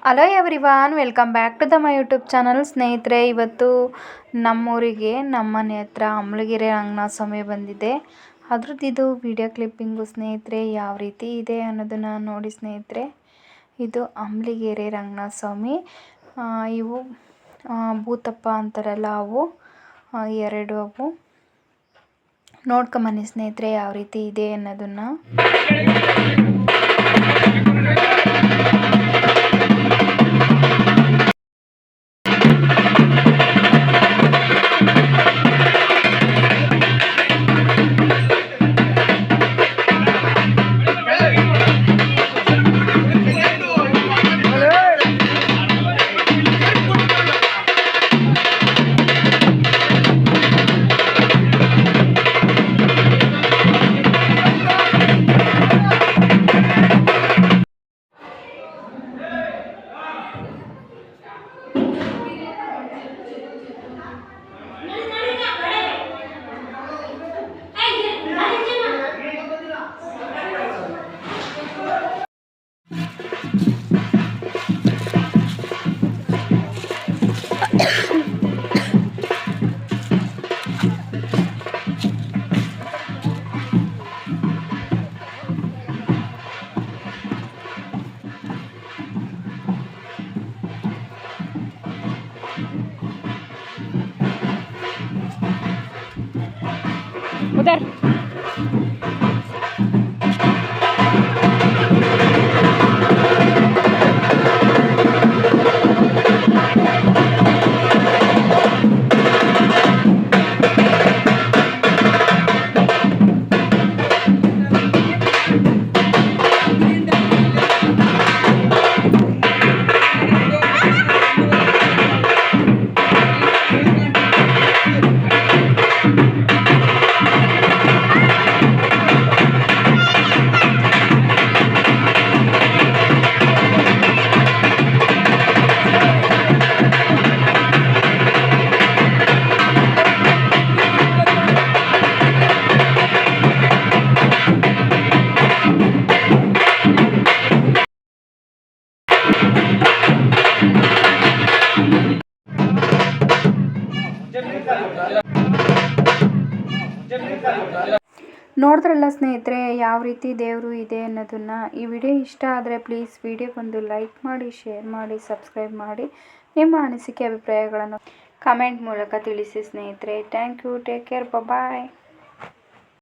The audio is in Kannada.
Hello everyone, welcome back to my YouTube channel. ಸ್ನೇಹಿತರೆ, ಇವತ್ತು ನಮ್ಮೂರಿಗೆ ನಮ್ಮ ಮನೆ ಹತ್ರ ಅಮಲಗಿರಿ ರಂಗನಾಥ ಸ್ವಾಮಿ ಬಂದಿದೆ. ಅದ್ರದ್ದು ಇದು ವಿಡಿಯೋ ಕ್ಲಿಪ್ಪಿಂಗು ಸ್ನೇಹಿತರೆ. ಯಾವ ರೀತಿ ಇದೆ ಅನ್ನೋದನ್ನು ನೋಡಿ ಸ್ನೇಹಿತರೆ. ಇದು ಅಮಲಗಿರಿ ರಂಗನಾಥ ಸ್ವಾಮಿ. ಇವು ಭೂತಪ್ಪ ಅಂತಾರಲ್ಲ, ಅವು ಎರಡು. ಅವು ನೋಡ್ಕೊಂಬನ್ನಿ ಸ್ನೇಹಿತರೆ ಯಾವ ರೀತಿ ಇದೆ ಅನ್ನೋದನ್ನು. उधर ನೋಡಿದ್ರಲ್ಲ ಸ್ನೇಹಿತರೆ ಯಾವ ರೀತಿ ದೇವರು ಇದೆ ಅನ್ನೋದನ್ನು. ಈ ವಿಡಿಯೋ ಇಷ್ಟ ಆದರೆ ಪ್ಲೀಸ್ ವಿಡಿಯೋಗೊಂದು ಲೈಕ್ ಮಾಡಿ, ಶೇರ್ ಮಾಡಿ, ಸಬ್ಸ್ಕ್ರೈಬ್ ಮಾಡಿ. ನಿಮ್ಮ ಅನಿಸಿಕೆ ಅಭಿಪ್ರಾಯಗಳನ್ನು ಕಮೆಂಟ್ ಮೂಲಕ ತಿಳಿಸಿ ಸ್ನೇಹಿತರೆ. Thank you. Take care. Bye.